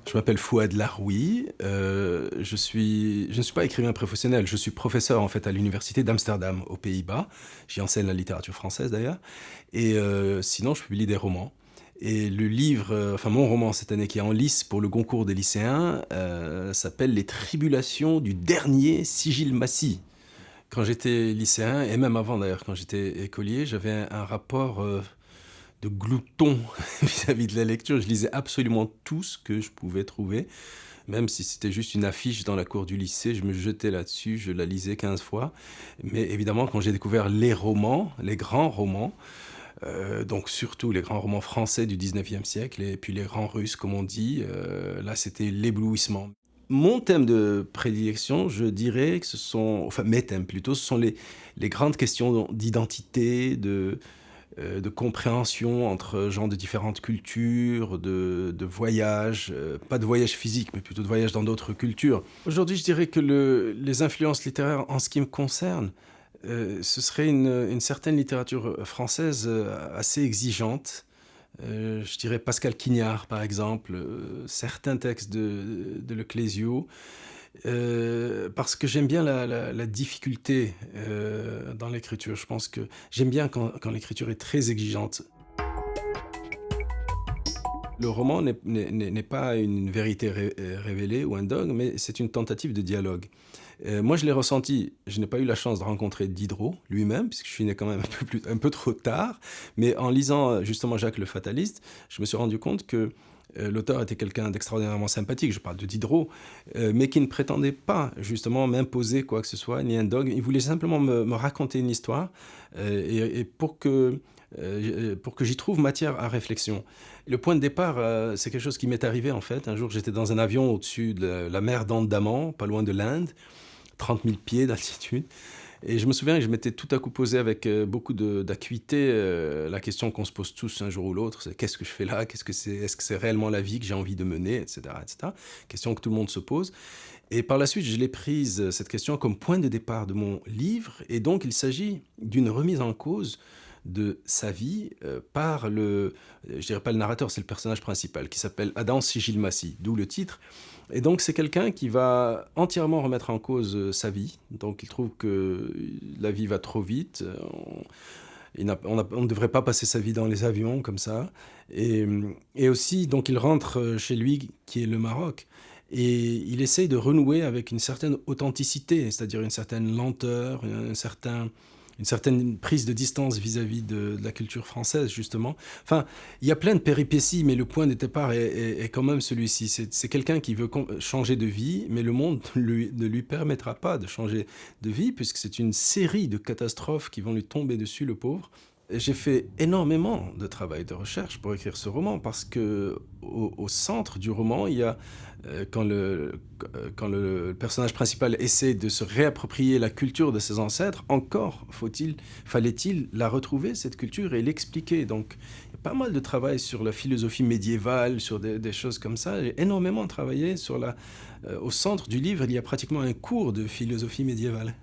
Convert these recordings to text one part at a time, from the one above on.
Je m'appelle Fouad Laroui. Je ne suis pas écrivain professionnel. Je suis professeur en fait à l'université d'Amsterdam aux Pays-Bas. J'y enseigne la littérature française d'ailleurs. Et sinon, je publie des romans. Et le livre, enfin mon roman cette année qui est en lice pour le Goncourt des lycéens, s'appelle Les Tribulations du dernier Sigil Massi. Quand j'étais lycéen, et même avant d'ailleurs, quand j'étais écolier, j'avais un rapport de glouton vis-à-vis de la lecture. Je lisais absolument tout ce que je pouvais trouver. Même si c'était juste une affiche dans la cour du lycée, je me jetais là-dessus, je la lisais 15 fois. Mais évidemment, quand j'ai découvert les romans, les grands romans, donc surtout les grands romans français du 19e siècle, et puis les grands russes, comme on dit, là c'était l'éblouissement. Mon thème de prédilection, je dirais que ce sont, enfin mes thèmes plutôt, ce sont les grandes questions d'identité, de compréhension entre gens de différentes cultures, de voyage, pas de voyage physique, mais plutôt de voyage dans d'autres cultures. Aujourd'hui, je dirais que les influences littéraires, en ce qui me concerne, ce serait une certaine littérature française assez exigeante. Je dirais Pascal Quignard, par exemple, certains textes de Le Clésio, parce que j'aime bien la difficulté dans l'écriture. Je pense que j'aime bien quand l'écriture est très exigeante. Le roman n'est pas une vérité révélée ou un dogme, mais c'est une tentative de dialogue. Moi, je l'ai ressenti. Je n'ai pas eu la chance de rencontrer Diderot lui-même, puisque je suis né quand même un peu trop tard. Mais en lisant justement Jacques le Fataliste, je me suis rendu compte que l'auteur était quelqu'un d'extraordinairement sympathique, je parle de Diderot, mais qui ne prétendait pas justement m'imposer quoi que ce soit, ni un dogme. Il voulait simplement me raconter une histoire et pour que j'y trouve matière à réflexion. Le point de départ, c'est quelque chose qui m'est arrivé en fait. Un jour, j'étais dans un avion au-dessus de la mer d'Andaman, pas loin de l'Inde, 30 000 pieds d'altitude. Et je me souviens que je m'étais tout à coup posé avec beaucoup d'acuité la question qu'on se pose tous un jour ou l'autre, c'est qu'est-ce que je fais là, est-ce que c'est réellement la vie que j'ai envie de mener, etc., etc. Question que tout le monde se pose. Et par la suite, je l'ai prise, cette question, comme point de départ de mon livre. Et donc, il s'agit d'une remise en cause de sa vie par je dirais pas le narrateur, c'est le personnage principal, qui s'appelle Adam Sigilmassi, d'où le titre. Et donc, c'est quelqu'un qui va entièrement remettre en cause sa vie. Donc, il trouve que la vie va trop vite. On ne devrait pas passer sa vie dans les avions comme ça. Et aussi, donc, il rentre chez lui, qui est le Maroc. Et il essaye de renouer avec une certaine authenticité, c'est-à-dire une certaine lenteur, une certaine prise de distance vis-à-vis de la culture française, justement. Enfin, il y a plein de péripéties, mais le point de départ est quand même celui-ci. C'est quelqu'un qui veut changer de vie, mais le monde ne lui permettra pas de changer de vie, puisque c'est une série de catastrophes qui vont lui tomber dessus, le pauvre. J'ai fait énormément de travail de recherche pour écrire ce roman, parce que au centre du roman, il y a quand le personnage principal essaie de se réapproprier la culture de ses ancêtres, encore fallait-il la retrouver, cette culture, et l'expliquer. Donc, il y a pas mal de travail sur la philosophie médiévale, sur des choses comme ça. J'ai énormément travaillé au centre du livre, il y a pratiquement un cours de philosophie médiévale.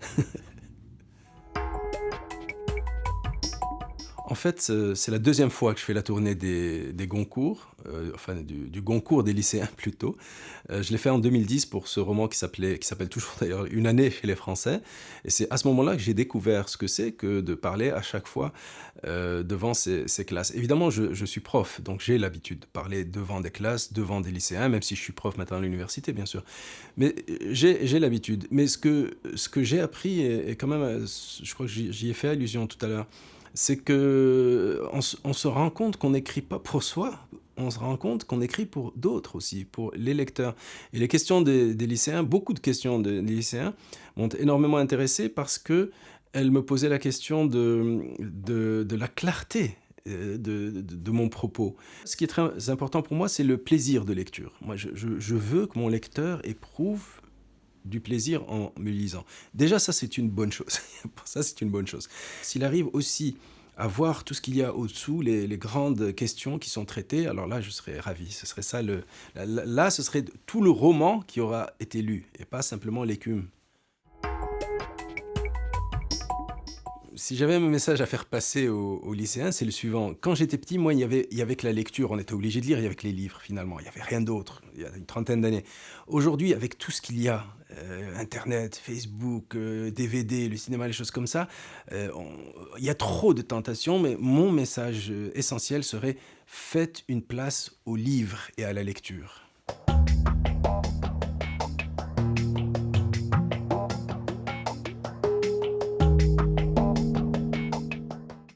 En fait, c'est la deuxième fois que je fais la tournée des Goncourt, enfin du Goncourt des lycéens plutôt. Je l'ai fait en 2010 pour ce roman qui s'appelle toujours d'ailleurs Une année chez les Français. Et c'est à ce moment-là que j'ai découvert ce que c'est que de parler à chaque fois devant ces classes. Évidemment, je suis prof, donc j'ai l'habitude de parler devant des classes, devant des lycéens, même si je suis prof maintenant à l'université, bien sûr. Mais j'ai l'habitude. Mais ce que j'ai appris est quand même, je crois que j'y ai fait allusion tout à l'heure, c'est que on se rend compte qu'on n'écrit pas pour soi, on se rend compte qu'on écrit pour d'autres aussi, pour les lecteurs. Et les questions des lycéens, beaucoup de questions des lycéens m'ont énormément intéressé parce qu'elles me posaient la question de la clarté de mon propos. Ce qui est très important pour moi, c'est le plaisir de lecture. Moi, je veux que mon lecteur éprouve du plaisir en me lisant. Déjà, ça, c'est une bonne chose. Ça, c'est une bonne chose. S'il arrive aussi à voir tout ce qu'il y a au-dessous, les grandes questions qui sont traitées, alors là, je serais ravi. Ce serait ça là, ce serait tout le roman qui aura été lu, et pas simplement l'écume. Si j'avais un message à faire passer aux lycéens, c'est le suivant. Quand j'étais petit, moi, il y avait que la lecture. On était obligé de lire, il y avait que les livres, finalement. Il n'y avait rien d'autre, il y a une trentaine d'années. Aujourd'hui, avec tout ce qu'il y a, Internet, Facebook, DVD, le cinéma, les choses comme ça, il y a trop de tentations, mais mon message essentiel serait: faites une place aux livres et à la lecture.